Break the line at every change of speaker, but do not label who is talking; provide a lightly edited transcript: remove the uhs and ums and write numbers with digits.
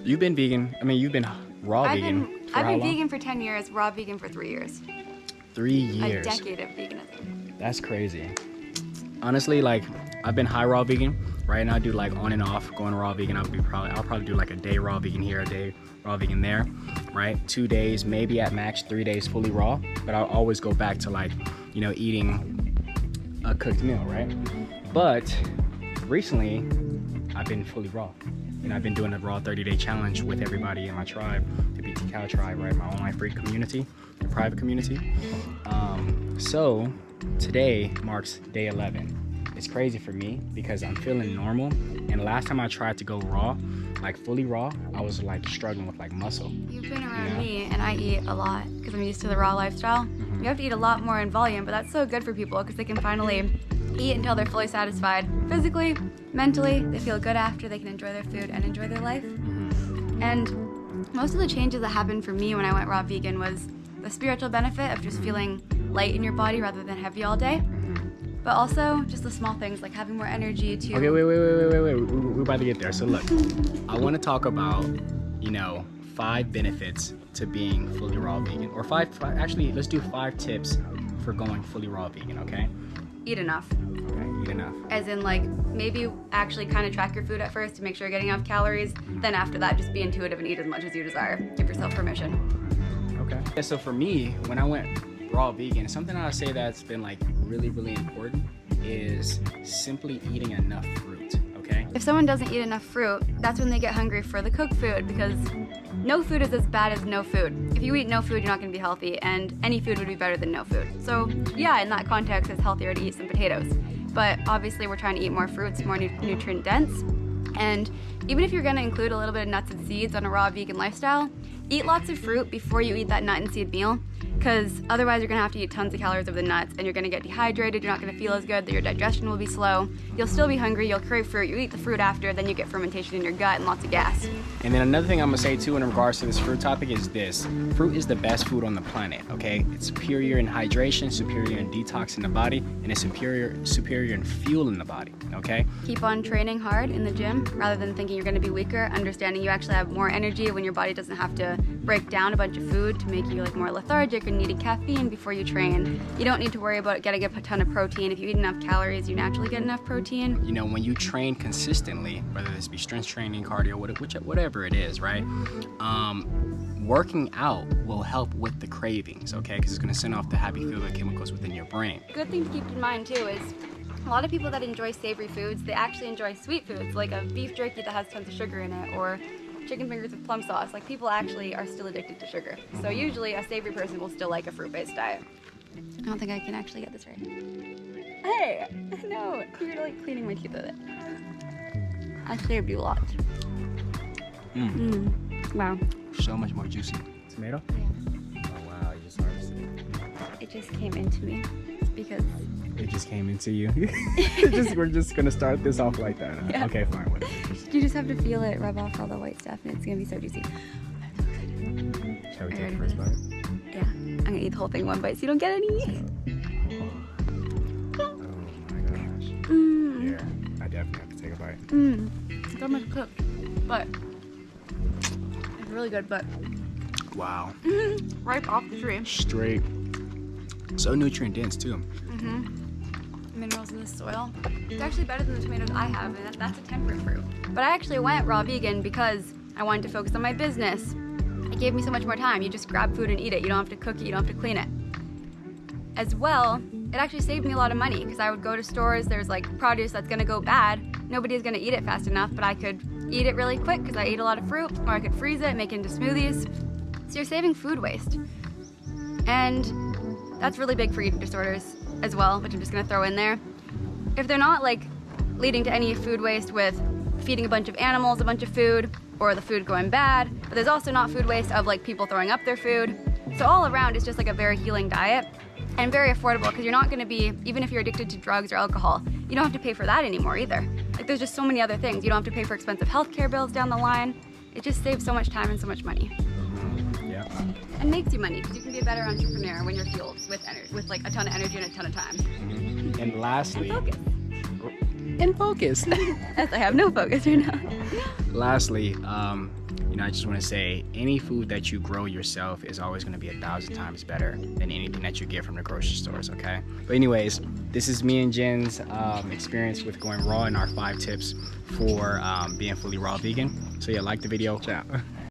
You've been vegan. I mean, you've been raw vegan.
I've been vegan for 10 years, raw vegan for 3 years.
3 years.
A decade of veganism.
That's crazy. Honestly, like, I've been high raw vegan. Right now I do like on and off going raw vegan. I'll probably do like a day raw vegan here, a day raw vegan there, right? 2 days, maybe at max 3 days fully raw, but I'll always go back to like, you know, eating a cooked meal, right? But recently I've been fully raw, and I've been doing a raw 30-day challenge with everybody in my tribe, the BTCOW tribe, right? My online free community, the private community. So today marks day 11. It's crazy for me because I'm feeling normal, and last time I tried to go raw, like fully raw, I was like struggling with like muscle.
You've been around me, and I eat a lot because I'm used to the raw lifestyle. You have to eat a lot more in volume, but that's so good for people because they can finally eat until they're fully satisfied physically, mentally. They feel good after, they can enjoy their food and enjoy their life. And most of the changes that happened for me when I went raw vegan was the spiritual benefit of just feeling light in your body rather than heavy all day. But also just the small things like having more energy to...
Okay, wait. We're about to get there. So look, I want to talk about, you know, 5 benefits to being fully raw vegan. Or actually, let's do 5 tips for going fully raw vegan, okay?
Eat enough.
Okay, eat enough.
As in, like, maybe actually kind of track your food at first to make sure you're getting enough calories. Then after that, just be intuitive and eat as much as you desire. Give yourself permission.
Okay. Yeah, so for me, when I went raw vegan, something I say that's been like really important is simply eating enough fruit, okay?
If someone doesn't eat enough fruit, that's when they get hungry for the cooked food, because no food is as bad as no food. If you eat no food, you're not going to be healthy, and any food would be better than no food. So yeah, in that context, it's healthier to eat some potatoes. But obviously we're trying to eat more fruits, more nutrient dense. And even if you're going to include a little bit of nuts and seeds on a raw vegan lifestyle, eat lots of fruit before you eat that nut and seed meal, because otherwise you're going to have to eat tons of calories of the nuts, and you're going to get dehydrated, you're not going to feel as good, your digestion will be slow, you'll still be hungry, you'll crave fruit, you eat the fruit after, then you get fermentation in your gut and lots of gas.
And then another thing I'm going to say too in regards to this fruit topic is this. Fruit is the best food on the planet, okay? It's superior in hydration, superior in detox in the body, and it's superior in fuel in the body, okay?
Keep on training hard in the gym rather than thinking you're going to be weaker, understanding you actually have more energy when your body doesn't have to break down a bunch of food to make you like more lethargic and needing caffeine before you train. You don't need to worry about getting a ton of protein. If you eat enough calories, you naturally get enough protein.
You know, when you train consistently, whether this be strength training, cardio, whatever it is, right? Working out will help with the cravings, okay? Because it's going to send off the happy feel-good chemicals within your brain.
Good thing to keep in mind too is a lot of people that enjoy savory foods, they actually enjoy sweet foods, like a beef jerky that has tons of sugar in it, or chicken fingers with plum sauce. Like, people actually are still addicted to sugar. So usually a savory person will still like a fruit-based diet. I don't think I can actually get this right. Hey! No, you're like cleaning my teeth with it. I saved you a lot. Wow.
So much more juicy. Tomato?
Yeah.
Oh wow, you just harvested it.
It just came into me because...
It just came into you. We're just gonna start this off like that. Huh?
Yeah.
Okay, fine. Whatever.
You just have to feel it rub off all the white stuff, and it's gonna be so juicy. I'm so excited.
Shall we take the first bite?
Yeah. I'm gonna eat the whole thing in one bite so you don't get any.
Oh my gosh. Yeah, I definitely have to take a bite.
It's almost cooked, but it's really good. But
wow.
Right off the tree.
Straight. So nutrient dense too.
Minerals in the soil. It's actually better than the tomatoes I have, and that's a temperate fruit. But I actually went raw vegan because I wanted to focus on my business. It gave me so much more time. You just grab food and eat it. You don't have to cook it, you don't have to clean it. As well, it actually saved me a lot of money because I would go to stores, there's like produce that's gonna go bad. Nobody's gonna eat it fast enough, but I could eat it really quick because I ate a lot of fruit, or I could freeze it, make it into smoothies. So you're saving food waste. And that's really big for eating disorders as well, which I'm just gonna throw in there. If they're not like leading to any food waste with feeding a bunch of animals a bunch of food, or the food going bad, but there's also not food waste of like people throwing up their food. So all around it's just like a very healing diet and very affordable, because you're not gonna be, even if you're addicted to drugs or alcohol, you don't have to pay for that anymore either. Like, there's just so many other things. You don't have to pay for expensive healthcare bills down the line. It just saves so much time and so much money.
Yeah.
And makes you money, because you can be a better entrepreneur when you're fueled with like a ton of energy and a ton of time.
And lastly,
Focus.
in focus.
As I have no focus right now.
Lastly, you know, I just want to say any food that you grow yourself is always going to be 1,000 times better than anything that you get from the grocery stores, okay? But anyways, this is me and Jen's experience with going raw and our 5 tips for being fully raw vegan. So yeah, like the video. Ciao.